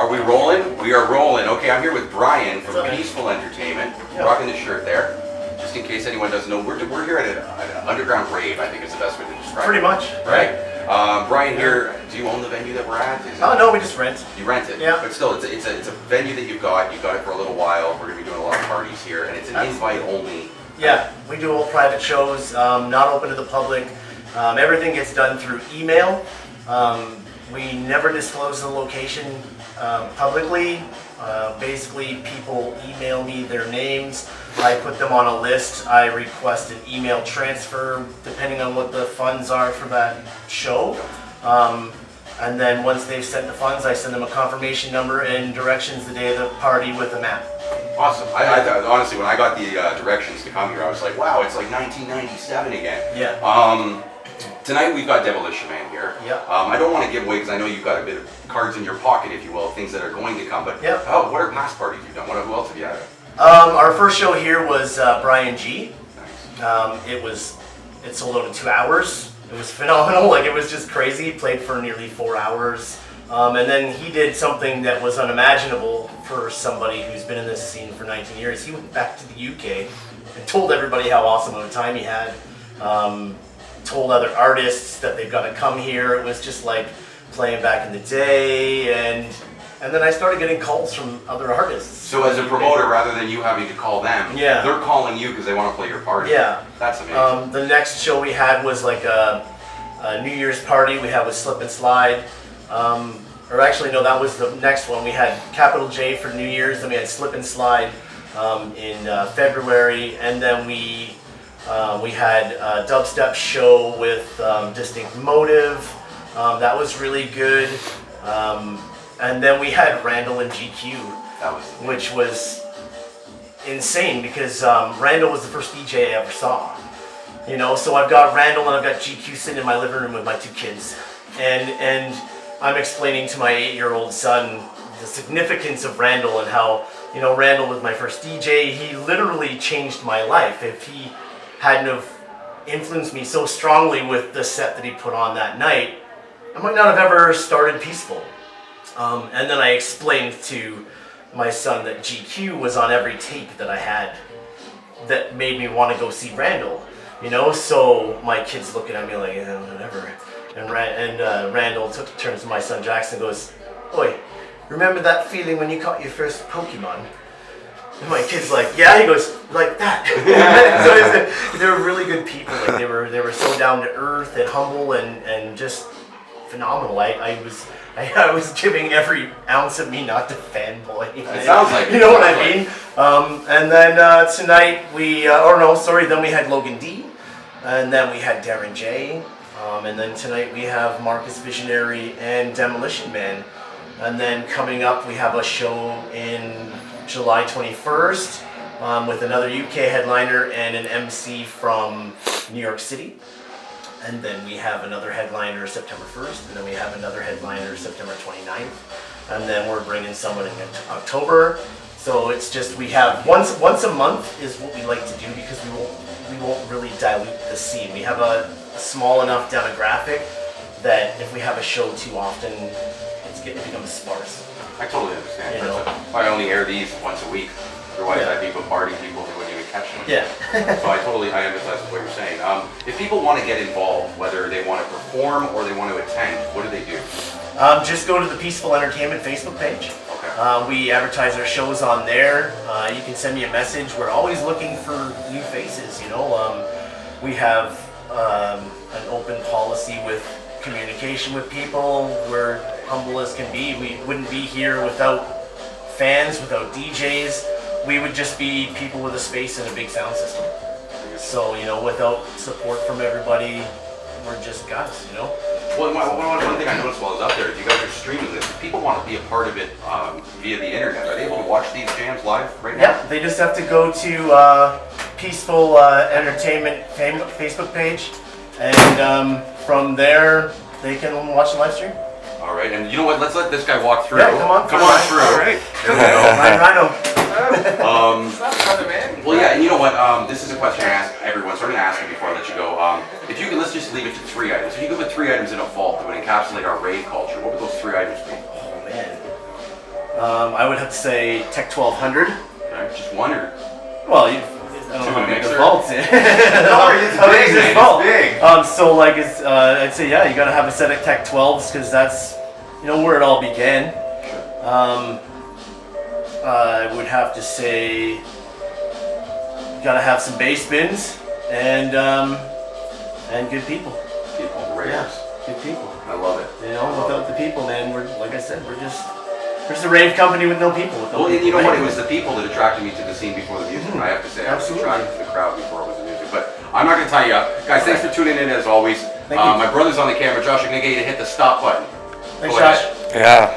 Are we rolling? We are rolling. Okay, I'm here with Brian from Peaceful Entertainment, rocking the shirt there. Just in case anyone doesn't know, we're here at an underground rave, I think is the best way to describe it. Pretty much. Right. Brian here, do you own the venue that we're at? Oh, no, we just rent. You rent it? Yeah. But still, it's a venue that you've got it for a little while. We're going to be doing a lot of parties here, and it's an invite only. Yeah, we do all private shows, not open to the public. Everything gets done through email. We never disclose the location publicly. Basically, people email me their names. I put them on a list. I request an email transfer depending on what the funds are for that show. And then once they've sent the funds, I send them a confirmation number and directions the day of the party with a map. Awesome. I thought, honestly, when I got the directions to come here, I was like, wow, it's like 1997 again. Yeah. Tonight we've got Demolition Man here. Yeah. I don't want to give away because I know you've got a bit of cards in your pocket, if you will, things that are going to come. But what are past parties you've done? Who else have you had? Our first show here was Brian G. Nice. It sold out in 2 hours. It was phenomenal. Like, it was just crazy. He played for nearly 4 hours. And then he did something that was unimaginable for somebody who's been in this scene for 19 years. He went back to the UK and told everybody how awesome of a time he had. Told other artists that they've got to come here. It was just like playing back in the day, and then I started getting calls from other artists. So as a promoter, rather than you having to call them, they're calling you because they want to play your party. Yeah. That's amazing. The next show we had was like a New Year's party we had with Slip and Slide. Or actually, no, that was the next one. We had Capital J for New Year's, then we had Slip and Slide in February, and then we had a dubstep show with Distinct Motive. That was really good. And then we had Randall and GQ, which was insane because Randall was the first DJ I ever saw. You know, so I've got Randall and I've got GQ sitting in my living room with my 2 kids. And I'm explaining to my 8-year-old son the significance of Randall and how, you know, Randall was my first DJ. He literally changed my life. If he hadn't have influenced me so strongly with the set that he put on that night, I might not have ever started Peaceful. And then I explained to my son that GQ was on every tape that I had that made me want to go see Randall. You know, so my kid's looking at me like, whatever. And Randall turns to my son Jackson and goes, "Oi, remember that feeling when you caught your first Pokemon?" And my kid's like, "Yeah." He goes, "Like that." So they were really good people. Like, they were so down to earth and humble and just phenomenal. I was giving every ounce of me not to fanboy. It sounds like, you know what I mean. And then tonight then we had Logan D, and then we had Darren J, and then tonight we have Marcus Visionary and Demolition Man, and then coming up we have a show in July 21st with another UK headliner and an MC from New York City. And then we have another headliner September 1st, and then we have another headliner September 29th, and then we're bringing someone in October. So it's just, we have once a month is what we like to do because we won't really dilute the scene. We have a small enough demographic that if we have a show too often, it becomes sparse. I totally understand. You know? I only air these once a week. Otherwise, I'd be bombarding people who wouldn't even catch them. Yeah. So I empathize with what you're saying. If people want to get involved, whether they want to perform or they want to attend, what do they do? Just go to the Peaceful Entertainment Facebook page. Okay. We advertise our shows on there. You can send me a message. We're always looking for new faces. You know, we have an open policy with communication with people. We're humble as can be. We wouldn't be here without fans, without DJs. We would just be people with a space and a big sound system. So, you know, without support from everybody, we're just guys, you know? Well, one thing I noticed while I was up there is you guys are streaming this. If people want to be a part of it via the internet, are they able to watch these jams live right now? Yeah, they just have to go to Peaceful Entertainment Facebook page, and from there, they can watch the live stream. All right, and you know what? Let's let this guy walk through. Yeah, come on through. All right. Rhino. Well, yeah, and you know what? This is a question I ask everyone, so I'm going to ask you before I let you go. If you could, let's just leave it to 3 items. If you could put 3 items in a vault that would encapsulate our rave culture, what would those 3 items be? Oh man. I would have to say Tech 1200. Okay, just one or? Well, I don't know how big the vault's in. No, it's big, man. It's big. So like I'd say yeah, you gotta have a set of Tech 12s because that's where it all began. I would have to say you gotta have some bass bins and good people. People, ravers. Yeah, good people. I love it. Without the people, man, we're like I said, we're just a rave company with no people. Well, you know what? It was the people that attracted me to the scene before the music. I have to say, I was Absolutely. attracted to the crowd before it was the music. But I'm not going to tie you up, guys. Thanks for tuning in as always. Thank you. My brother's on the camera. Josh, I'm going to get you to hit the stop button. Thanks, Go ahead. Josh. Yeah.